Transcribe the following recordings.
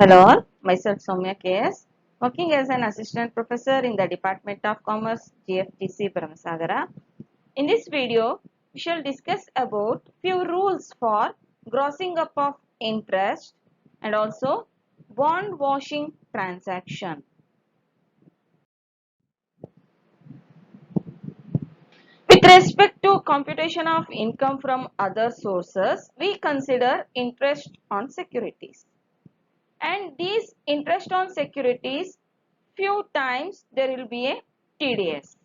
Hello all, myself Soumya KS, working as an assistant professor in the Department of Commerce, GFTC Brahmasagara. In this video, we shall discuss about few rules for grossing up of interest and also bond washing transaction. With respect to computation of income from other sources, we consider interest on securities. And these interest on securities, few times there will be a TDS.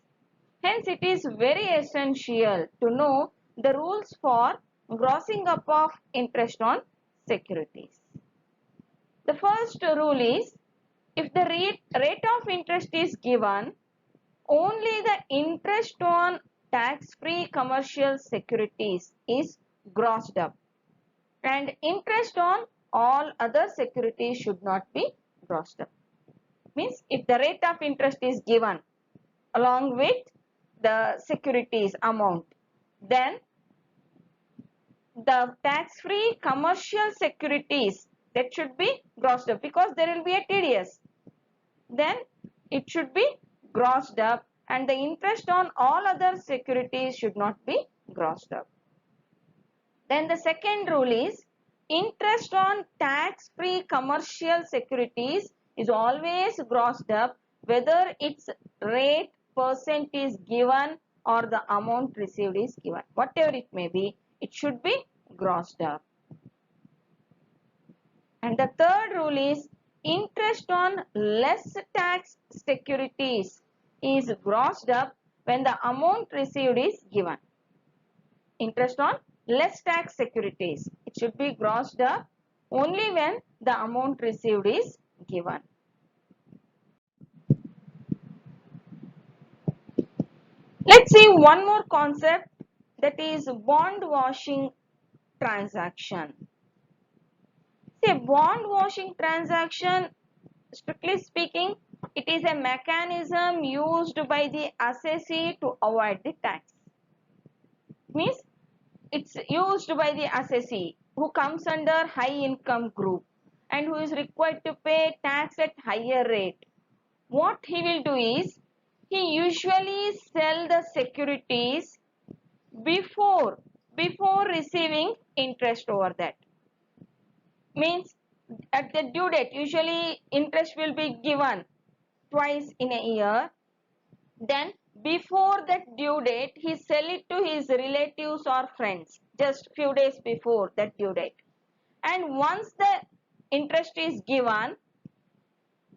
Hence it is very essential to know the rules for grossing up of interest on securities. The first rule is, if the rate of interest is given, only the interest on tax-free commercial securities is grossed up, and interest on all other securities should not be grossed up. Means if the rate of interest is given along with the securities amount, then the tax-free commercial securities that should be grossed up, because there will be a TDS. Then it should be grossed up, and the interest on all other securities should not be grossed up. Then the second rule is, interest on tax-free commercial securities is always grossed up, whether its rate percent is given or the amount received is given. Whatever it may be, it should be grossed up. And the third rule is, interest on less tax securities is grossed up when the amount received is given. Interest on less tax securities, it should be grossed up only when the amount received is given. Let's see one more concept, that is bond washing transaction. See, bond washing transaction, strictly speaking, it is a mechanism used by the assessee to avoid the tax. Means it's used by the assessee who comes under high income group and who is required to pay tax at higher rate. What he will do is, he usually sell the securities before receiving interest over that. Means at the due date, usually interest will be given twice in a year. Then before that due date, he sell it to his relatives or friends just few days before that due date. And once the interest is given,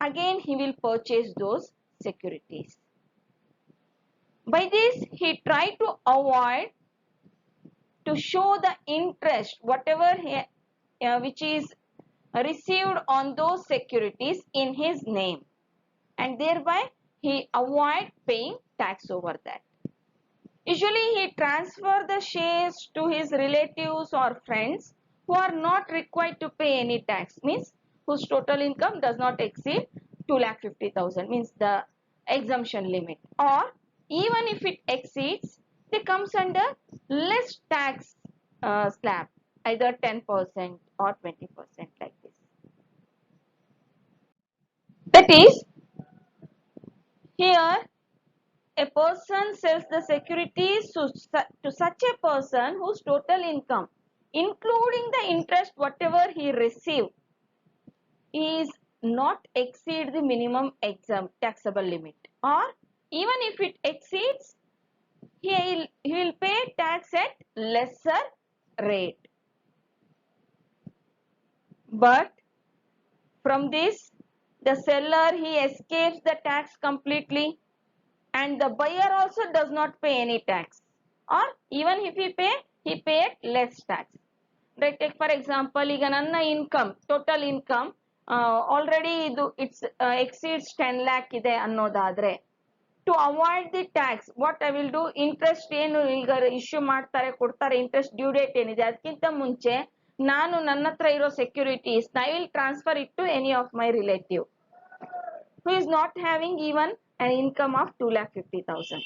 again he will purchase those securities. By this, he try to avoid to show the interest whatever which is received on those securities in his name, and thereby he avoid paying tax over that. Usually he transfer the shares to his relatives or friends who are not required to pay any tax, means whose total income does not exceed 2,50,000, means the exemption limit, or even if it exceeds, they comes under less tax slab, either 10% or 20% like this. That is, here a person sells the securities to such a person whose total income, including the interest whatever he received, is not exceed the minimum taxable limit, or even if it exceeds, he will pay tax at lesser rate. But from this, the seller, he escapes the tax completely, and the buyer also does not pay any tax, or even if he paid less tax. Like take for example, ಈಗ ನನ್ನ income, total income already ಇದು it's exceeds 10 lakh ಇದೆ ಅನ್ನೋದಾದ್ರೆ, to avoid the tax, what I will do, interest ಏನು ಈಗ issue ಮಾಡ್ತಾರೆ ಕೊಡ್ತಾರೆ, interest due date ಏನಿದೆ ಅದಕ್ಕಿಂತ ಮುಂಚೆ ನಾನು ನನ್ನ ಹತ್ರ ಇರೋ securities I will transfer it to any of my relative who is not having even an income of 2,50,000.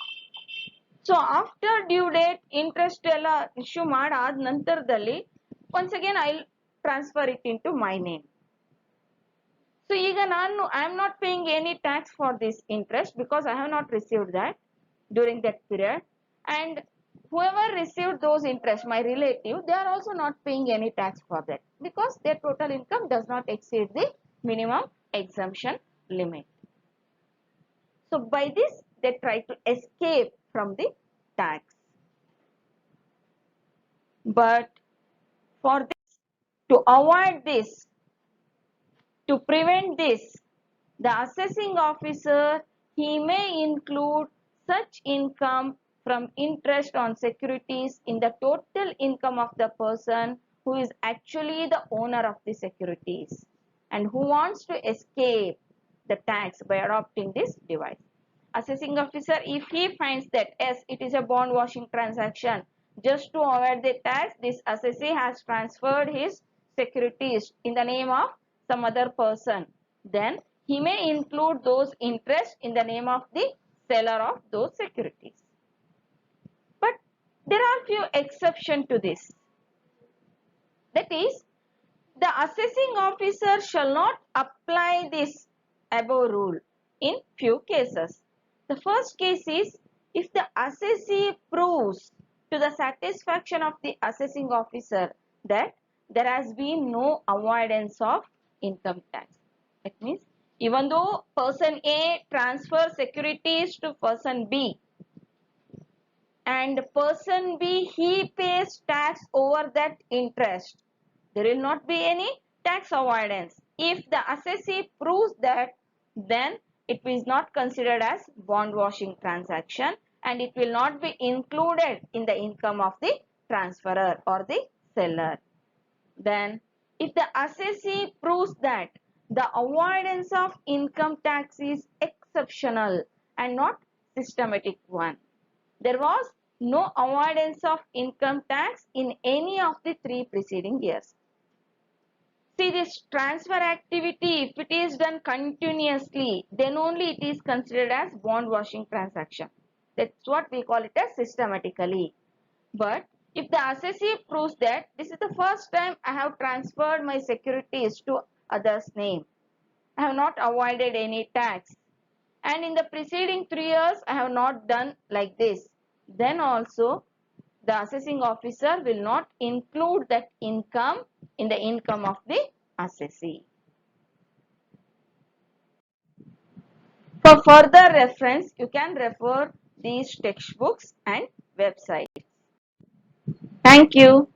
So after due date, interest ಎಲ್ಲ ಇಶ್ಯೂ ಮಾಡಾದ ನಂತರದಲ್ಲಿ once again I will transfer it into my name. So I am not paying any tax for this interest because I have not received that during that period, and whoever received those interest, my relative, they are also not paying any tax for that because their total income does not exceed the minimum exemption limit. So by this they try to escape from the tax. But for this, to avoid this, to prevent this, the assessing officer, he may include such income from interest on securities in the total income of the person who is actually the owner of the securities and who wants to escape the tax by adopting this device. Assessing officer, if he finds that yes, it is a bond washing transaction, just to avoid the tax, this assessee has transferred his securities in the name of some other person, then he may include those interests in the name of the seller of those securities. But there are few exceptions to this. That is, the assessing officer shall not apply this above rule in few cases. The first case is if the assessee proves to the satisfaction of the assessing officer that there has been no avoidance of income tax. That means even though person A transfers securities to person B and person B, he pays tax over that interest, there will not be any tax avoidance. If the assessee proves that, then it is not considered as bond washing transaction and it will not be included in the income of the transferor or the seller. Then if the assessee proves that the avoidance of income tax is exceptional and not systematic one, there was no avoidance of income tax in any of the 3 preceding years. See, this transfer activity, if it is done continuously, then only it is considered as bond washing transaction. That's what we call it as systematically. But if the assessee proves that this is the first time I have transferred my securities to others' name, I have not avoided any tax, and in the preceding 3 years I have not done like this, then also the assessing officer will not include that income in the income of the assessee. For further reference, you can refer these textbooks and websites. Thank you.